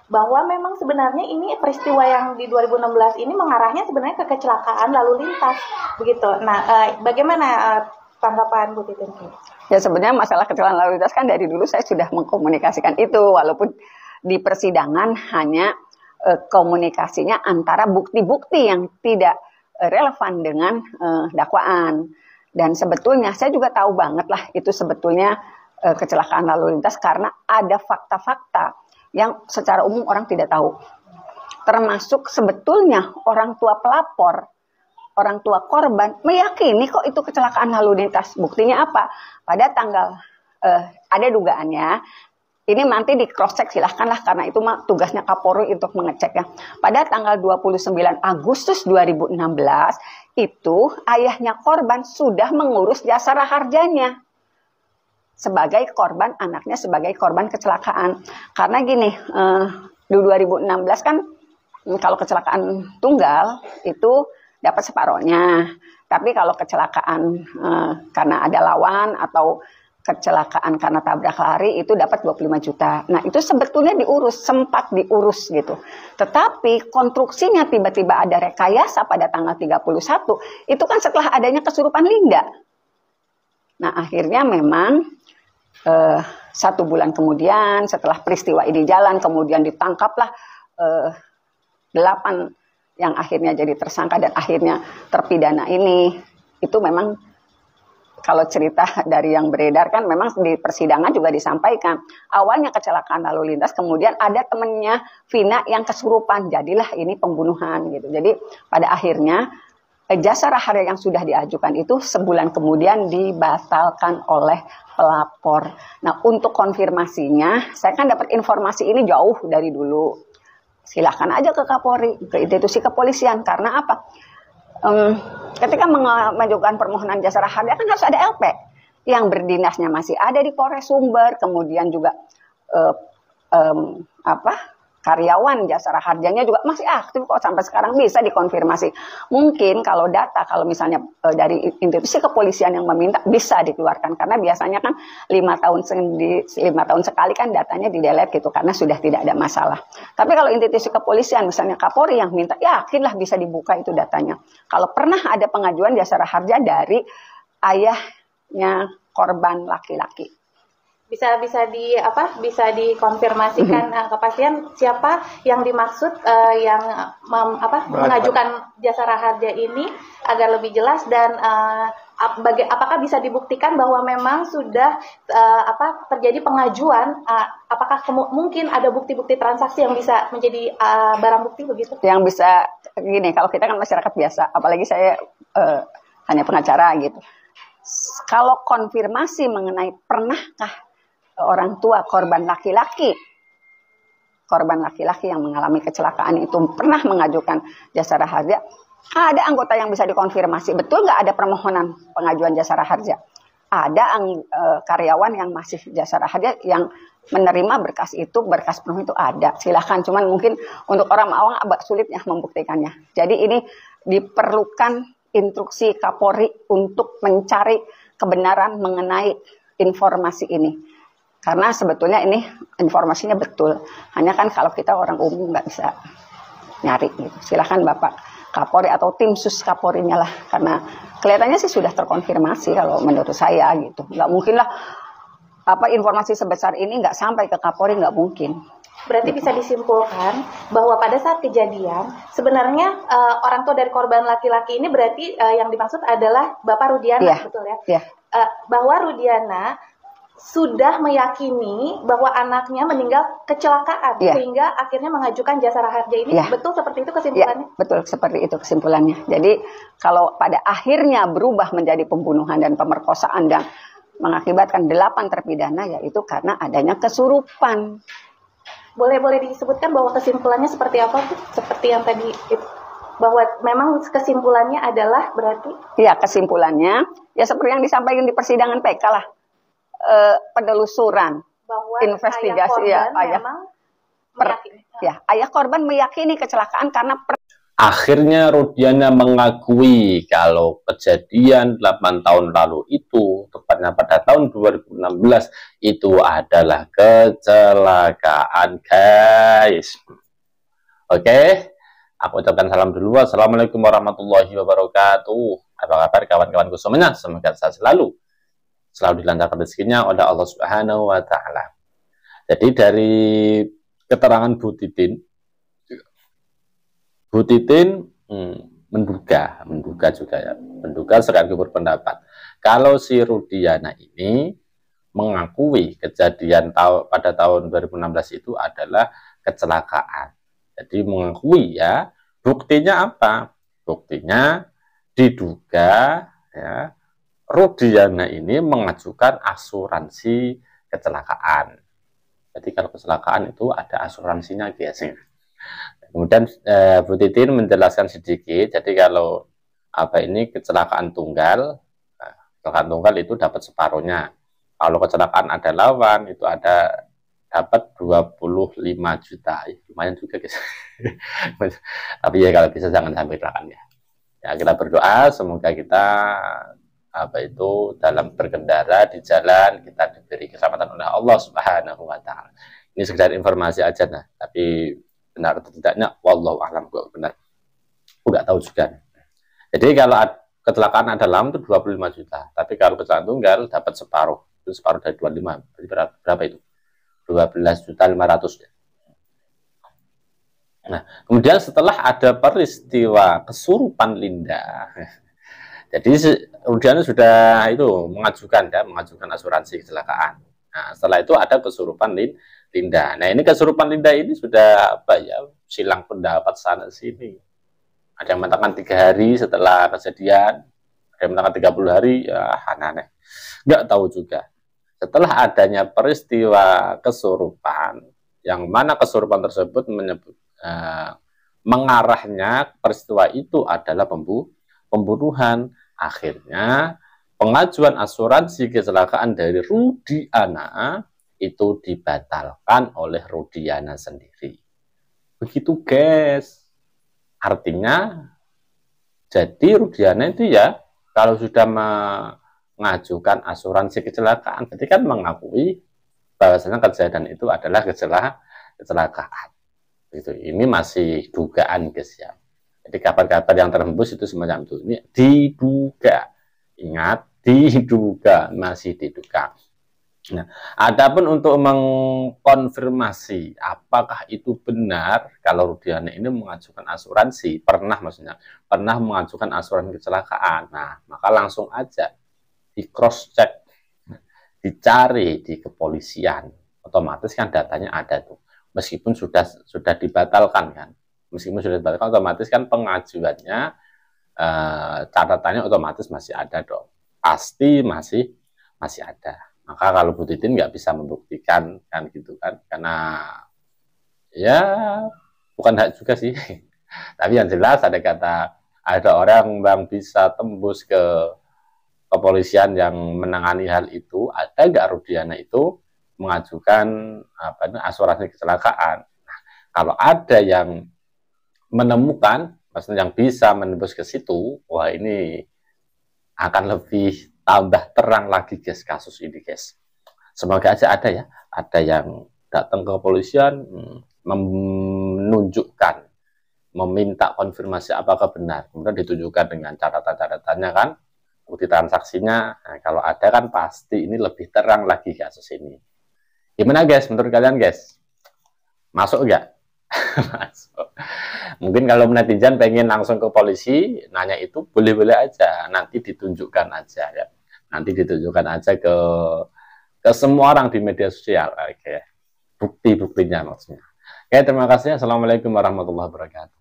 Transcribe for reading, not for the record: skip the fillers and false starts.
bahwa memang sebenarnya ini peristiwa yang di 2016 ini mengarahnya sebenarnya ke kecelakaan lalu lintas begitu. Nah, bagaimana tanggapan Bu Titin? Ya sebenarnya masalah kecelakaan lalu lintas kan dari dulu saya sudah mengkomunikasikan itu, walaupun di persidangan hanya komunikasinya antara bukti-bukti yang tidak relevan dengan dakwaan. Dan sebetulnya saya juga tahu banget lah itu sebetulnya kecelakaan lalu lintas karena ada fakta-fakta yang secara umum orang tidak tahu. Termasuk sebetulnya orang tua pelapor, orang tua korban meyakini kok itu kecelakaan lalu lintas. Buktinya apa? Pada tanggal ada dugaannya. Ini nanti di cross check silahkanlah karena itu tugasnya Kapolri untuk mengecek ya. Pada tanggal 29 Agustus 2016 itu ayahnya korban sudah mengurus jasa raharjanya sebagai korban, anaknya sebagai korban kecelakaan. Karena gini, di 2016 kan kalau kecelakaan tunggal itu dapat separohnya. Tapi kalau kecelakaan karena ada lawan atau kecelakaan karena tabrak lari itu dapat 25 juta. Nah itu sebetulnya diurus, sempat diurus gitu. Tetapi konstruksinya tiba-tiba ada rekayasa pada tanggal 31, itu kan setelah adanya kesurupan Linda. Nah akhirnya memang 1 bulan kemudian setelah peristiwa ini jalan, kemudian ditangkaplah 8 yang akhirnya jadi tersangka dan akhirnya terpidana ini. Itu memang kalau cerita dari yang beredar kan memang di persidangan juga disampaikan. Awalnya kecelakaan lalu lintas, kemudian ada temennya Vina yang kesurupan. Jadilah ini pembunuhan gitu. Jadi pada akhirnya jasa raharja yang sudah diajukan itu sebulan kemudian dibatalkan oleh pelapor. Nah untuk konfirmasinya, saya kan dapat informasi ini jauh dari dulu. Silahkan aja ke Kapolri, ke institusi kepolisian. Karena apa? Ketika mengajukan permohonan jasa raharja kan harus ada LP yang berdinasnya masih ada di Polres Sumber, kemudian juga karyawan jasa raharjanya juga masih aktif kok sampai sekarang bisa dikonfirmasi. Mungkin kalau data kalau misalnya dari institusi kepolisian yang meminta bisa dikeluarkan karena biasanya kan 5 tahun sekali kan datanya di delete gitu karena sudah tidak ada masalah. Tapi kalau institusi kepolisian misalnya Kapolri yang minta, yakinlah bisa dibuka itu datanya. Kalau pernah ada pengajuan jasa raharja dari ayahnya korban laki-laki. Bisa dikonfirmasikan kepastian siapa yang dimaksud yang mengajukan jasa raharja ini agar lebih jelas dan apakah bisa dibuktikan bahwa memang sudah terjadi pengajuan, apakah mungkin ada bukti-bukti transaksi yang bisa menjadi barang bukti begitu? Yang bisa gini, kalau kita kan masyarakat biasa, apalagi saya hanya pengacara gitu. Kalau konfirmasi mengenai pernahkah orang tua korban laki-laki yang mengalami kecelakaan itu pernah mengajukan jasa raharja, ada anggota yang bisa dikonfirmasi betul nggak ada permohonan pengajuan jasa raharja. Ada karyawan yang masih jasa raharja yang menerima berkas penuh itu ada. Silahkan, cuman mungkin untuk orang awam agak sulit ya membuktikannya. Jadi ini diperlukan instruksi Kapolri untuk mencari kebenaran mengenai informasi ini. Karena sebetulnya ini informasinya betul. Hanya kan kalau kita orang umum nggak bisa nyari gitu. Silahkan Bapak Kapolri atau tim sus Kapolrinya lah. Karena kelihatannya sih sudah terkonfirmasi kalau menurut saya gitu. Nggak mungkin lah informasi sebesar ini nggak sampai ke Kapolri, nggak mungkin. Berarti bisa disimpulkan bahwa pada saat kejadian sebenarnya orang tua dari korban laki-laki ini berarti yang dimaksud adalah Bapak Rudiana, yeah. Betul ya? Yeah. Bahwa Rudiana sudah meyakini bahwa anaknya meninggal kecelakaan, yeah. Sehingga akhirnya mengajukan jasa raharja ini, yeah. Betul seperti itu kesimpulannya? Yeah, betul seperti itu kesimpulannya. Jadi kalau pada akhirnya berubah menjadi pembunuhan dan pemerkosaan dan mengakibatkan 8 terpidana, yaitu karena adanya kesurupan. Boleh disebutkan bahwa kesimpulannya seperti apa, Bu? Seperti yang tadi itu. Bahwa memang kesimpulannya adalah berarti? Ya, kesimpulannya ya seperti yang disampaikan di persidangan PK lah. Penelusuran, bahwa investigasi ayah korban ayah korban meyakini kecelakaan karena Akhirnya Rudiana mengakui kalau kejadian 8 tahun lalu itu, tepatnya pada tahun 2016, itu adalah kecelakaan, guys. Oke, aku ucapkan salam dulu. Assalamualaikum warahmatullahi wabarakatuh. Apa kabar kawan-kawanku semuanya? Semoga sehat selalu dilancarkan rezekinya oleh Allah Subhanahu wa Ta'ala. Jadi dari keterangan Bu Titin menduga juga ya, menduga sekaligus berpendapat kalau si Rudiana ini mengakui kejadian pada tahun 2016 itu adalah kecelakaan. Jadi mengakui ya, buktinya apa? Buktinya diduga ya, Rudiana ini mengajukan asuransi kecelakaan. Jadi kalau kecelakaan itu ada asuransinya, guys. Kemudian Bu Titin menjelaskan sedikit. Jadi kalau ini kecelakaan tunggal itu dapat separuhnya. Kalau kecelakaan ada lawan itu ada dapat 25 juta. Lumayan juga, guys. Tapi ya kalau bisa jangan sampai kecelakaan ya. Ya kita berdoa semoga kita dalam berkendara di jalan kita diberi keselamatan oleh Allah Subhanahu wa Ta'ala. Ini sekedar informasi aja nah, tapi benar atau tidaknya wallahu a'lam, benar nggak tahu juga. Jadi kalau kecelakaan ada lam itu 25 juta, tapi kalau kecelakaan tunggal dapat separuh, itu separuh dari 25. Berarti berapa itu? 12.500.000 ya. Nah, kemudian setelah ada peristiwa kesurupan Linda, jadi Rudiana sudah mengajukan asuransi kecelakaan. Nah, setelah itu ada kesurupan Linda. Nah, ini kesurupan Linda ini sudah silang pendapat sana sini. Ada yang mengatakan 3 hari setelah kejadian, ada yang mengatakan 30 hari, ya aneh-aneh. Nggak tahu juga. Setelah adanya peristiwa kesurupan, yang mana kesurupan tersebut mengarahnya peristiwa itu adalah pembunuhan. Akhirnya pengajuan asuransi kecelakaan dari Rudiana itu dibatalkan oleh Rudiana sendiri. Begitu, guys. Artinya jadi Rudiana itu ya kalau sudah mengajukan asuransi kecelakaan berarti kan mengakui bahwasanya kejadian itu adalah kecelakaan. Itu ini masih dugaan, guys ya. Jadi kabar-kabar yang terhembus itu semacam itu. Ini diduga. Ingat, diduga, masih diduga. Nah, adapun untuk mengkonfirmasi apakah itu benar kalau Rudiana ini mengajukan asuransi, pernah mengajukan asuransi kecelakaan. Nah, maka langsung aja di cross check, dicari di kepolisian. Otomatis kan datanya ada tuh. Meskipun sudah dibatalkan kan. Meskipun sudah dibatalkan, otomatis kan pengajuannya, catatannya otomatis masih ada dong. Pasti masih ada. Maka kalau Bu Titin nggak bisa membuktikan kan gitu kan, karena ya bukan hak juga sih. Tapi yang jelas ada orang yang bisa tembus ke kepolisian yang menangani hal itu. Ada nggak Rudiana itu mengajukan asuransi kecelakaan? Nah, kalau ada yang menemukan, maksudnya yang bisa menembus ke situ, wah ini akan lebih tambah terang lagi, guys, kasus ini, guys. Semoga aja ada yang datang ke kepolisian menunjukkan, meminta konfirmasi apakah benar, kemudian ditunjukkan dengan catatan-catatannya kan, bukti transaksinya. Nah, kalau ada kan pasti ini lebih terang lagi kasus ini. Gimana, guys, menurut kalian, guys? Masuk nggak? Masuk. Mungkin kalau netizen pengen langsung ke polisi nanya itu boleh-boleh aja, nanti ditunjukkan aja ya. Nanti ditunjukkan aja ke semua orang di media sosial. Oke. Bukti-buktinya maksudnya. Oke, terima kasih. Assalamualaikum warahmatullahi wabarakatuh.